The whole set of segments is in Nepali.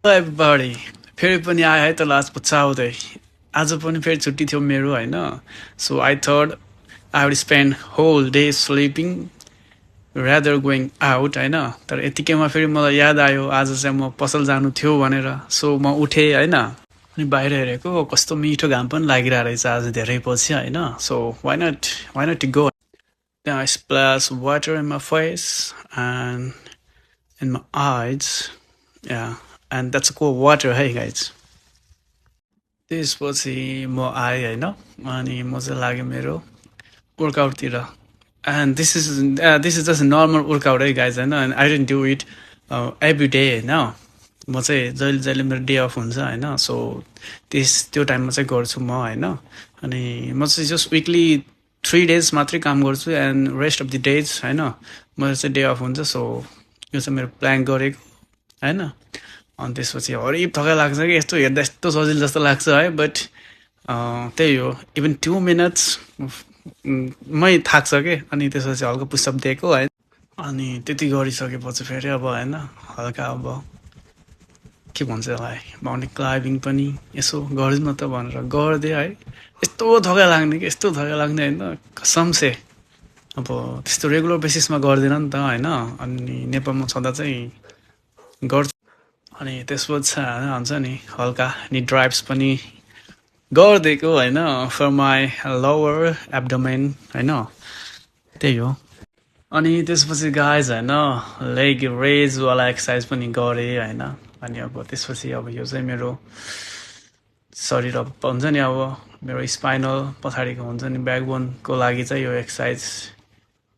everybody फेरि पनि आयो है त लास्ट पछाउँदै आज पनि फेरि छुट्टी थियो मेरो होइन so I thought I would spend whole day sleeping rather going out होइन तर यतिकैमा फेरि मलाई याद आयो आज चाहिँ म पसल जानु थियो भनेर सो म उठेँ होइन अनि बाहिर हेरेको कस्तो मिठो घाम पनि लागिरहेको रहेछ आज धेरै पछि होइन so why not to go Then I splash water in my face and in my eyes. Yeah, and that's cold water, hey guys. त्यसपछि म आएँ होइन अनि म चाहिँ लाग्यो मेरो वर्कआउटतिर and this is just normal workout है गाइज होइन and I don't do it every day होइन म चाहिँ जहिले जहिले मेरो डे अफ हुन्छ होइन सो त्यो टाइममा चाहिँ गर्छु म होइन अनि म चाहिँ जस्ट विकली 3 days मात्रै काम गर्छु and rest of the days होइन मेरो चाहिँ डे अफ हुन्छ सो यो चाहिँ मेरो प्लान गरेको होइन अनि त्यसपछि हरिब थकाइ लाग्छ कि यस्तो हेर्दा यस्तो सजिलो जस्तो लाग्छ है बट त्यही हो इभन 2 minutes मै थाक्छ कि अनि त्यसपछि हल्का पुसअप दिएको है अनि त्यति गरिसकेपछि फेरि अब होइन हल्का अब के भन्छ यसलाई माउन्टेन क्लाइम्बिङ पनि यसो गरिदिउँ न त भनेर गरिदिएँ है यस्तो थकाइ लाग्ने कि यस्तो थकाइ लाग्ने होइन कसम से अब त्यस्तो रेगुलर बेसिसमा गर्दैन नि त होइन अनि नेपालमा छँदा चाहिँ गर्छु अनि त्यसपछि होइन हुन्छ नि हल्का नि ड्राइभ्स पनि गरिदिएको होइन फर माई लोवर एब्डोमेन होइन त्यही हो अनि त्यसपछि गाइज होइन लेग रेजवाला एक्सर्साइज पनि गरेँ होइन अनि अब त्यसपछि अब यो चाहिँ मेरो शरीर अब हुन्छ नि अब मेरो स्पाइनल पछाडिको हुन्छ नि ब्याकबोनको लागि चाहिँ यो एक्सर्साइज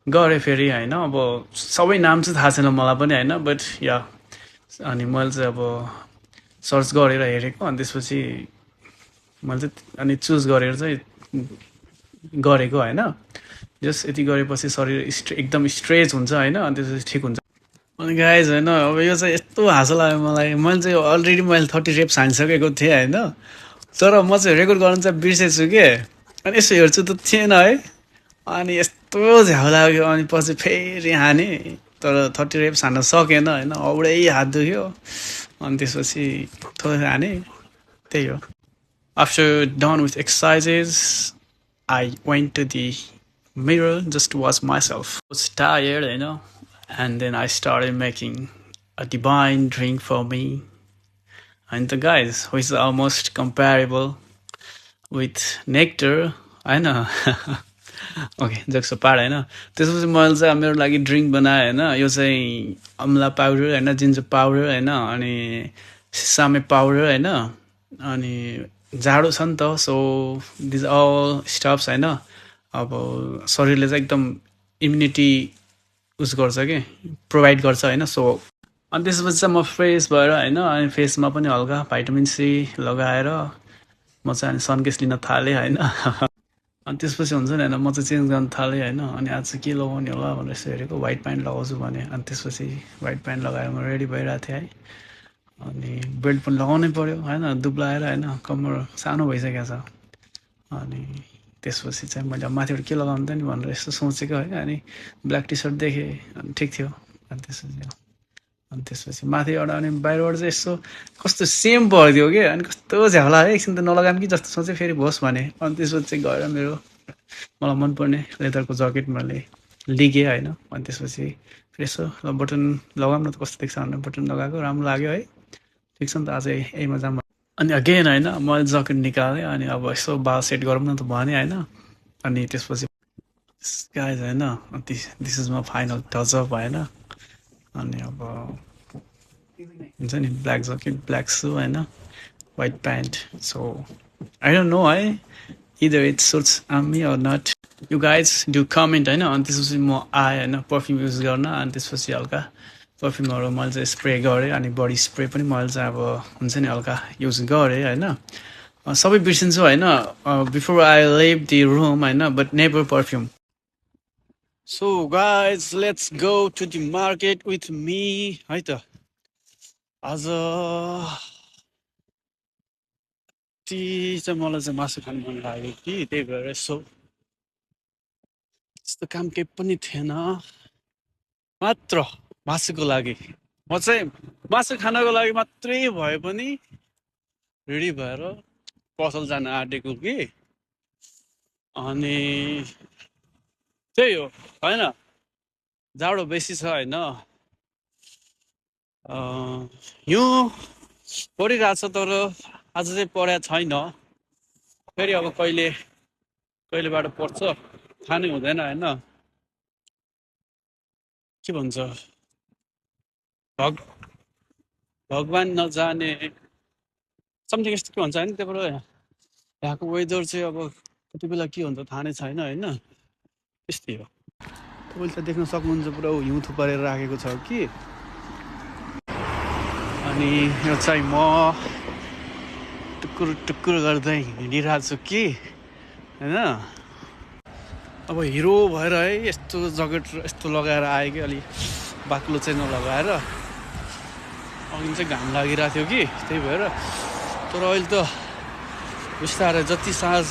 गरेँ फेरि होइन अब सबै नाम चाहिँ थाहा छैन मलाई पनि होइन बट या अनि मैले चाहिँ अब सर्च गरेर हेरेको अनि त्यसपछि मैले चाहिँ अनि चुज गरेर चाहिँ गरेको होइन जस्ट यति गरेपछि शरीर एकदम स्ट्रेच हुन्छ होइन अनि त्यसपछि ठिक हुन्छ अनि गाइज होइन अब यो चाहिँ यस्तो हाँसो लाग्यो मलाई मैले चाहिँ अलरेडी मैले 30 reps हानिसकेको थिएँ होइन तर म चाहिँ रेकर्ड गर्न चाहिँ बिर्सेछु कि अनि यसो हेर्छु त थिएन है अनि यस्तो झ्याउ लाग्यो अनि पछि फेरि हाने तर 30 reps हान्न सकेन होइन औडै हात दुख्यो अनि त्यसपछि थोरै हाने त्यही हो after done with exercises I went to the mirror just to watch myself. I was tired, and then I started making a divine drink for me. And the guys, which is almost comparable with nectar, I know. Okay jokes part होइन त्यसपछि मैले चाहिँ मेरो लागि ड्रिङ्क बनाएँ होइन यो चाहिँ अमला पाउडर होइन जिन्जर पाउडर होइन अनि सिसामे पाउडर होइन अनि जाडो छ नि त सो दिज अल स्टफ्स होइन अब शरीरले चाहिँ एकदम इम्युनिटी उस गर्छ कि प्रोभाइड गर्छ होइन सो अनि त्यसपछि चाहिँ म फ्रेस भएर होइन अनि फेसमा पनि हल्का भाइटामिन सी लगाएर म चाहिँ अनि सनकेस लिन थालेँ होइन अनि त्यसपछि हुन्छ नि होइन म चाहिँ चेन्ज गर्न थालेँ होइन अनि आज चाहिँ के लगाउने होला भनेर यसो हेरेको व्हाइट प्यान्ट लगाउँछु भने अनि त्यसपछि व्हाइट प्यान्ट लगाएर म रेडी भइरहेको थिएँ है अनि बेल्ट पनि लगाउनै पऱ्यो होइन दुब्लाएर होइन कम्मर सानो भइसकेको छ अनि त्यसपछि चाहिँ मैले माथिबाट के लगाउनु त नि भनेर यस्तो सोचेको है अनि ब्ल्याक टी सर्ट देखेँ अनि ठिक थियो अनि त्यसपछि माथिबाट अनि बाहिरबाट चाहिँ यस्तो कस्तो सेम भइदियो कि अनि कस्तो झ्याउ लाग्यो एकछिन त नलगाऊँ कि जस्तो सोचेँ फेरि होस् भने अनि त्यसपछि चाहिँ गएर मेरो मलाई मनपर्ने लेदरको ज्याकेट मैले लिगेँ होइन अनि त्यसपछि फेरि यसो बटन लगाऊँ न त कस्तो देख्छ भनेर बटन लगाएको राम्रो लाग्यो है ठिक छ नि त आज यहीमा जाऊँ अनि अगेन होइन मैले ज्याकेट निकालेँ अनि अब यसो बाल सेट गरौँ न त भने होइन अनि त्यसपछि गाइज होइन this is my final touch-up होइन अनि अब हुन्छ नि ब्ल्याक ज्याकेट ब्ल्याक सू होइन white pant so I don't know है either it suits on me or not you guys do comment होइन अनि त्यसपछि म आएँ होइन पर्फ्युम युज गर्न अनि त्यसपछि हल्का पर्फ्युमहरू मैले चाहिँ स्प्रे गरेँ अनि बडी स्प्रे पनि मैले चाहिँ अब हुन्छ नि हल्का युज गरेँ होइन सबै बिर्सिन्छु होइन before I leave the room होइन but never perfume so guys let's go to the market with me है त आज ती चाहिँ मलाई चाहिँ मासु खानु मन लाग्यो कि त्यही भएर यसो त्यस्तो काम केही पनि थिएन मात्र मासुको लागि म चाहिँ मासु खानको लागि मात्रै भए पनि रेडी भएर पसल जान आँटेको कि अनि त्यही हो होइन जाडो बेसी छ होइन हिउँ परिरहेछ तर आज चाहिँ परेको छैन फेरि अब कहिलेबाट पर्छ थाहा नै हुँदैन होइन के भन्छ भग भगवान् नजाने समथिङ यस्तो के भन्छ होइन त्यहाँबाट यहाँको वेदर चाहिँ अब कति बेला के हुन्छ थाहा नै छैन होइन त्यस्तै हो तपाईँले त देख्न सक्नुहुन्छ पुरा हिउँ थुपारेर राखेको छ कि अनि यो चाहिँ म टुकुर टुकुर गर्दै हिँडिरहेको छु कि होइन अब हिरो भएर है यस्तो ज्याकेट यस्तो लगाएर आयो कि अलि बाक्लो चाहिँ नलगाएर अघि चाहिँ घाम लागिरहेको थियो कि त्यही भएर तर अहिले त बिस्तारै जति साँझ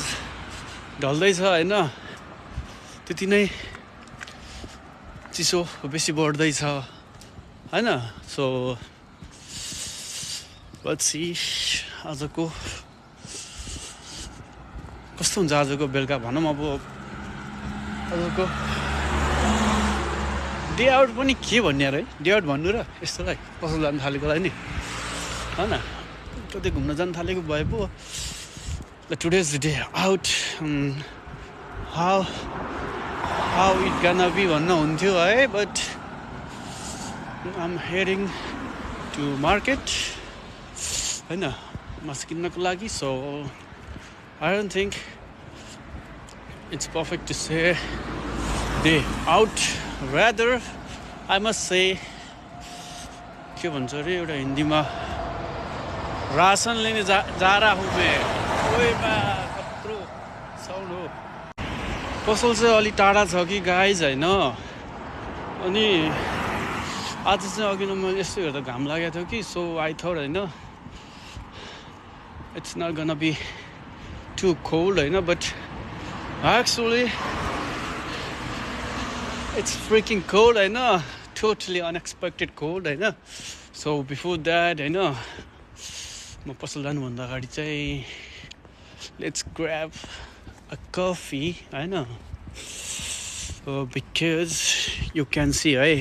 ढल्दैछ होइन त्यति नै चिसो बेसी बढ्दैछ होइन सो पछि आजको कस्तो हुन्छ आजको बेलुका भनौँ अब आजको डे आउट पनि के भन्ने यार है डे आउट भन्नु र यस्तोलाई पसल जानु थालेकोलाई नि होइन कतै घुम्न जानु थालेको भए पो today's day out how how it gonna be भन्न हुन्थ्यो है but I am heading to market होइन मासु किन्नको लागि so I don't think it's perfect to say day out rather I must say के भन्छ अरे एउटा हिन्दीमा रासन लिने जा रहा हूँ मैं ओएमा कत्रो साउन्ड हो पसल चाहिँ अलि टाढा छ कि गाइज होइन अनि आज चाहिँ अघि न मैले यस्तो हेर्दा घाम लागेको थियो कि सो आई थट होइन it's not gonna be too cold होइन but actually it's freaking cold होइन totally unexpected cold होइन so before that होइन म पसल जानुभन्दा अगाडि चाहिँ let's grab a coffee होइन because you can see है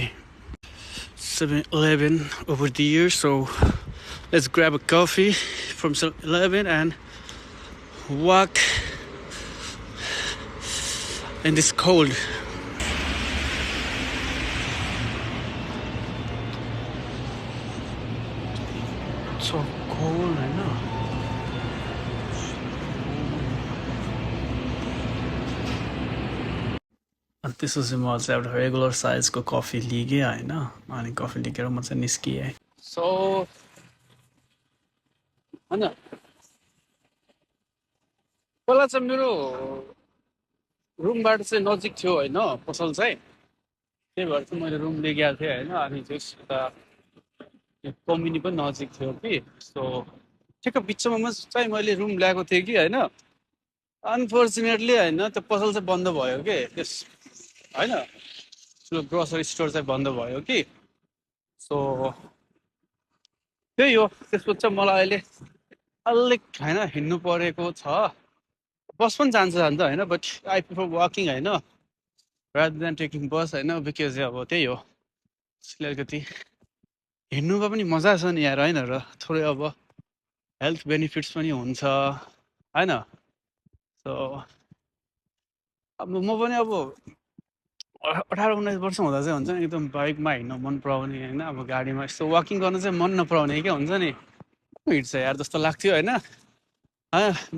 7-Eleven over the years so let's grab a coffee from 7-Eleven and walk in this cold so cold होइन अनि त्यसपछि म चाहिँ एउटा रेगुलर साइजको कफी लिएँ होइन अनि कफी लिएर म चाहिँ निस्किएँ सो होइन पहिला चाहिँ मेरो रुमबाट चाहिँ नजिक थियो होइन पसल चाहिँ त्यही भएर चाहिँ मैले रुम लिएर गएको थिएँ होइन अनि त्यस कम्पनी पनि नजिक थियो कि सो ठिक्क बिचमा चाहिँ मैले रुम ल्याएको थिएँ कि होइन अनफर्चुनेटली होइन त्यो पसल चाहिँ बन्द भयो कि त्यस होइन त्यो ग्रोसरी स्टोर चाहिँ बन्द भयो कि सो त्यही हो त्यसपछि चाहिँ मलाई अहिले अलिक होइन हिँड्नु परेको छ बस पनि जान्छ होइन बट आई प्रिफर वाकिङ होइन रादर देन टेकिङ बस होइन बिकज अब त्यही हो अलिकति हिँड्नुमा पनि मजा छ नि यार होइन र थोरै अब हेल्थ बेनिफिट्स पनि हुन्छ होइन सो अब म पनि अब 18-19 वर्ष हुँदा चाहिँ हुन्छ नि एकदम बाइकमा हिँड्नु मन पराउने होइन अब गाडीमा यस्तो वाकिङ गर्न चाहिँ मन नपराउने क्या हुन्छ नि हिँड्छ यार जस्तो लाग्थ्यो होइन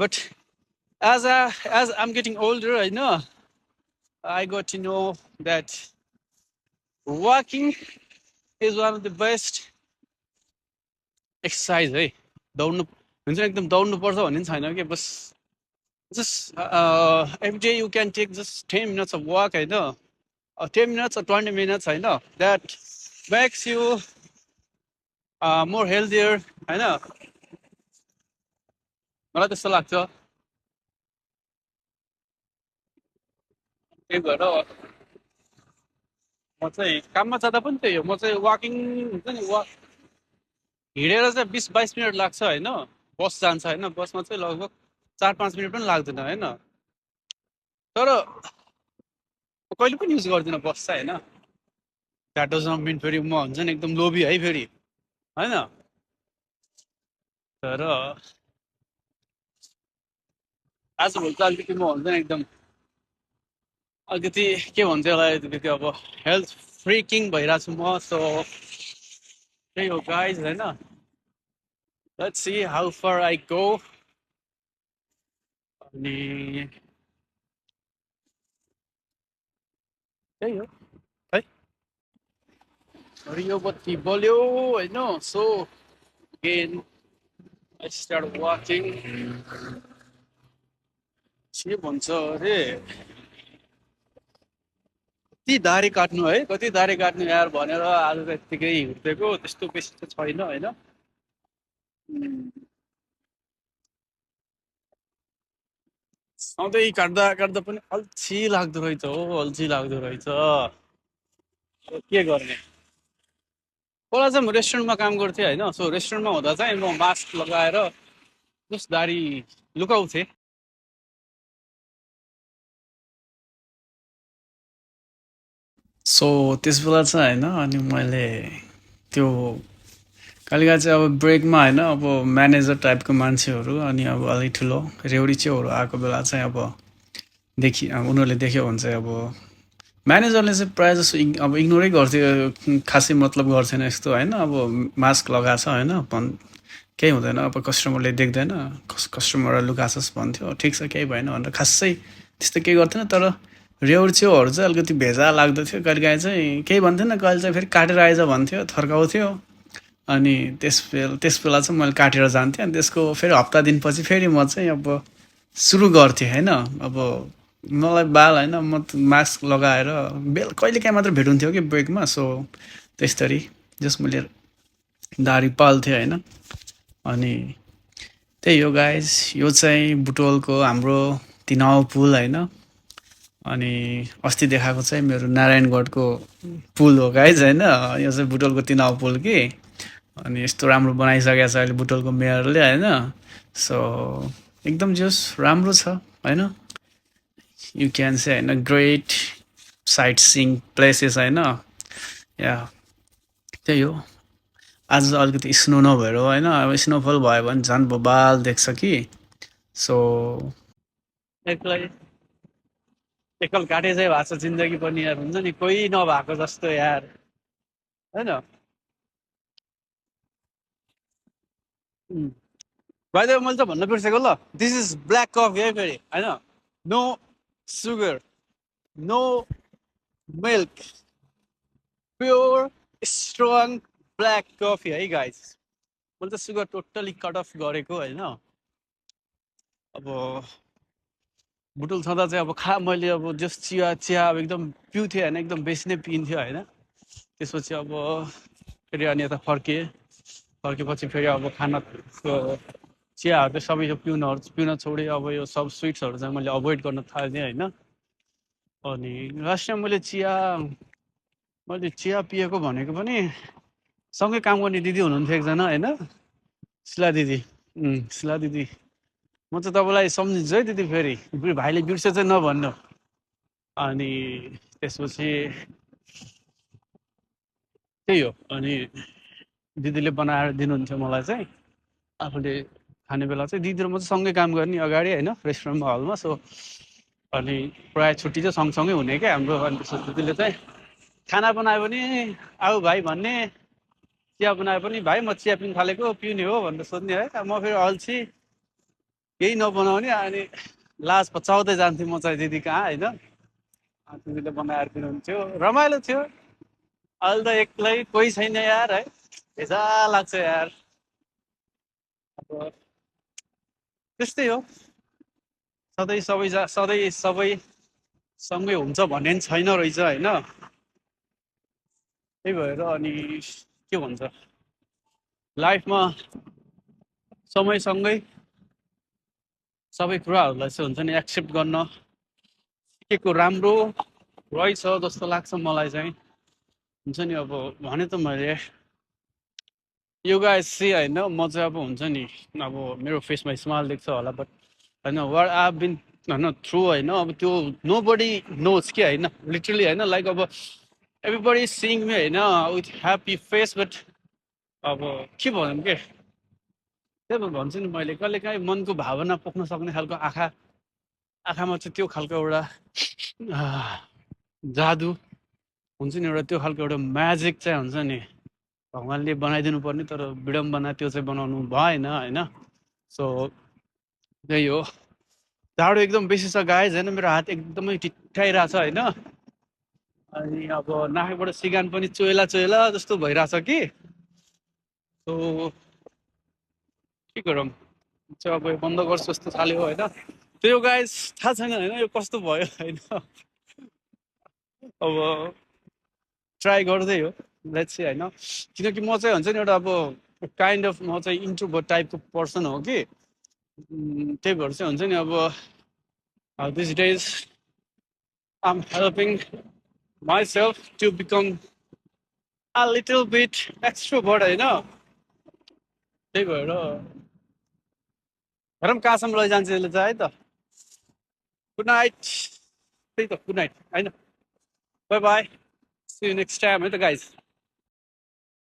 but as I am getting older होइन I got to know that walking is one of the best exercise है दौड्नु हुन्छ नि एकदम दौड्नुपर्छ भन्ने पनि छैन कि बस just every day you can take just 10 minutes of walk होइन 10 minutes or 20 minutes होइन that makes you more healthier होइन मलाई त्यस्तो लाग्छ त्यही भएर म चाहिँ काममा जाँदा पनि त्यही हो, म चाहिँ वाकिङ हुन्छ नि, हिँडेर चाहिँ 20-22 मिनट लाग्छ होइन। बस जान्छ होइन, बसमा चाहिँ लगभग 4-5 मिनट पनि लाग्दैन होइन। तर कहिले पनि युज गर्दिनँ बस चाहिँ होइन। द्याट डज नट मिन फेरि म हुन्छ नि एकदम लोभी है फेरि होइन। तर आजभोलि त अलिकति म हुन्छ नि एकदम अलिकति के भन्छ यसलाई, अलिकति अब हेल्थ फ्रिकिङ भइरहेको छु म। सो त्यही हो गाइज होइन। Let's see how far I go. अनि त्यही हो है। हरियो बत्ती बल्यो होइन। So again I start watching. के भन्छ अरे, कति दाह्री काट्नु है, कति दाह्री काट्नु यार भनेर आज त यत्तिकै हिँडिदिएको, त्यस्तो बेसी त छैन होइन। सधैँ काट्दा काट्दा पनि अल्छी लाग्दो रहेछ हो, अल्छी लाग्दो रहेछ। के गर्ने। पहिला चाहिँ म रेस्टुरेन्टमा काम गर्थेँ होइन। सो रेस्टुरेन्टमा हुँदा चाहिँ म मास्क लगाएर जस दाह्री लुकाउँथेँ। सो त्यस बेला चाहिँ होइन, अनि मैले त्यो कहिलेकाहीँ चाहिँ अब ब्रेकमा होइन, अब म्यानेजर टाइपको मान्छेहरू अनि अब अलिक ठुलो रेउडी च्याउहरू आएको बेला चाहिँ अब उनीहरूले देख्यो भने चाहिँ अब म्यानेजरले चाहिँ प्रायः जस्तो अब इग्नोरै गर्थ्यो, खासै मतलब गर्थेन यस्तो होइन। अब मास्क लगाएको छ होइन, केही हुँदैन, अब कस्टमरले देख्दैन, कस्टमरलाई लुकाछस् भन्थ्यो, ठिक छ केही भएन भनेर खासै त्यस्तो केही गर्थेन। तर रेउड छेउहरू चाहिँ अलिकति भेजा लाग्दथ्यो, कहिलेकाहीँ चाहिँ केही भन्थेन, कहिले चाहिँ फेरि काटेर आइज भन्थ्यो, थर्काउँथ्यो। अनि त्यस बेला चाहिँ मैले काटेर जान्थेँ। अनि त्यसको फेरि हप्ता दिनपछि फेरि म चाहिँ अब सुरु गर्थेँ होइन। अब मलाई बाल होइन, म मास्क लगाएर कहिलेकाहीँ मात्र भेट हुन्थ्यो कि ब्रेकमा। सो त्यस्तरी जस मैले दाह्री पाल्थेँ होइन। अनि त्यही हो गाइज, यो चाहिँ बुटवलको हाम्रो तिनाउ पुल होइन। अनि अस्ति देखाएको चाहिँ मेरो नारायणगढको पुल हो गाइज होइन। यो चाहिँ बुटवलको तिनाउ पुल कि। अनि यस्तो राम्रो बनाइसकेको छ अहिले बुटवलको मेयरले होइन। सो एकदम जस राम्रो छ होइन। यु क्यान से होइन, ग्रेट साइट सिइङ प्लेसेस होइन। या त्यही हो। आज अलिकति स्नो नभएर होइन, अब स्नोफल भयो भने झन् बबाल देख्छ कि। सो एक्लै एकल काटे चाहिँ भएको छ जिन्दगी पनि यार, हुन्छ नि कोही नभएको जस्तो यार होइन। भाइ मैले त भन्न बिर्सेको ल, दिस इज ब्ल्याक कफी है फेरि होइन। No sugar, no milk, pure strong black coffee है गाइज। मैले त सुगर टोटली कट अफ गरेको होइन। अब बुटुल छँदा चाहिँ अब मैले अब जस चिया चिया अब एकदम पिउँथेँ होइन, एकदम बेसी नै पिन्थ्यो होइन। त्यसपछि अब फेरि अनि यता फर्केपछि फेरि अब खानाको चियाहरू चाहिँ सबै यो पिउन छोडेँ। अब यो सब स्विट्सहरू चाहिँ मैले अभोइड गर्न थालेँ होइन। अनि लास्ट टाइम मैले चिया पिएको भनेको पनि सँगै काम गर्ने दिदी हुनुहुन्थ्यो एकजना होइन, शिला दिदी। शिला दिदी, म चाहिँ तपाईँलाई सम्झिन्छु है दिदी, फेरि भाइले बिर्से चाहिँ नभन्नु। अनि त्यसपछि त्यही हो। अनि दिदीले बनाएर दिनुहुन्थ्यो मलाई चाहिँ, आफूले खाने बेला चाहिँ दिदी र म चाहिँ सँगै काम गर्ने अगाडि होइन, रेस्टुरेन्टमा हलमा। सो अनि प्रायः छुट्टी चाहिँ सँगसँगै हुने क्या हाम्रो। अनि त्यसपछि दिदीले चाहिँ खाना बनायो भने आऊ भाइ भन्ने, चिया बनायो पनि भाइ म चिया पिउनु थालेको, पिउने हो भनेर सोध्ने है। म फेरि अल्छी केही नबनाउने, अनि लाज पचाउँदै जान्थेँ म चाहिँ दिदी कहाँ होइन। दिदीले बनाएर दिनुहुन्थ्यो, रमाइलो थियो। अहिले त एक्लै कोही छैन यार है, भेजा लाग्छ यार। अब त्यस्तै हो, सधैँ सबै सँगै हुन्छ भन्ने पनि छैन रहेछ होइन। त्यही भएर अनि के भन्छ, लाइफमा समयसँगै सबै कुराहरूलाई चाहिँ हुन्छ नि एक्सेप्ट गर्न सिकेको राम्रो रहेछ जस्तो लाग्छ मलाई चाहिँ। हुन्छ नि अब भने त मैले यो गाइस सी होइन म चाहिँ अब हुन्छ नि अब मेरो फेसमा स्माइल देख्छ होला बट होइन वाट आई बिन होइन थ्रु होइन अब त्यो नो बडी नोज कि होइन लिटरली होइन लाइक अब एभ्रिबडी सिङ मी होइन विथ ह्याप्पी फेस बट अब के भनौँ के त्यही त भन्छु नि मैले कहिले काहीँ मनको भावना पोख्न सक्ने खालको आँखामा चाहिँ त्यो खालको एउटा जादु हुन्छ नि एउटा त्यो खालको एउटा म्याजिक चाहिँ हुन्छ नि भगवान्ले बनाइदिनु पर्ने तर विडम्बना त्यो चाहिँ बनाउनु भएन होइन सो त्यही हो जाडो एकदम बेसी छ गाइज होइन मेरो हात एकदमै टिट्ठाइरहेछ होइन अनि अब नाकबाट सिगान पनि चोइला चोइला जस्तो भइरहेछ कि सो के गरौँ चाहिँ अब यो बन्द गर्छु जस्तो थाल्यो होइन त्यो गाइज थाहा छैन होइन यो कस्तो भयो होइन अब ट्राई गर्दै हो लेट्स सी होइन किनकि म चाहिँ हुन्छ नि एउटा अब काइन्ड अफ म चाहिँ इन्ट्रोभर्ट टाइपको पर्सन हो कि त्यही भएर चाहिँ हुन्छ नि अब this days I'm helping myself to become a little bit extrovert होइन त्यही भएर हेरौँ कहाँसम्म लैजान्छ यसले चाहिँ है त गुड नाइट त्यही त गुड नाइट होइन bye bye see you next time है त गाइज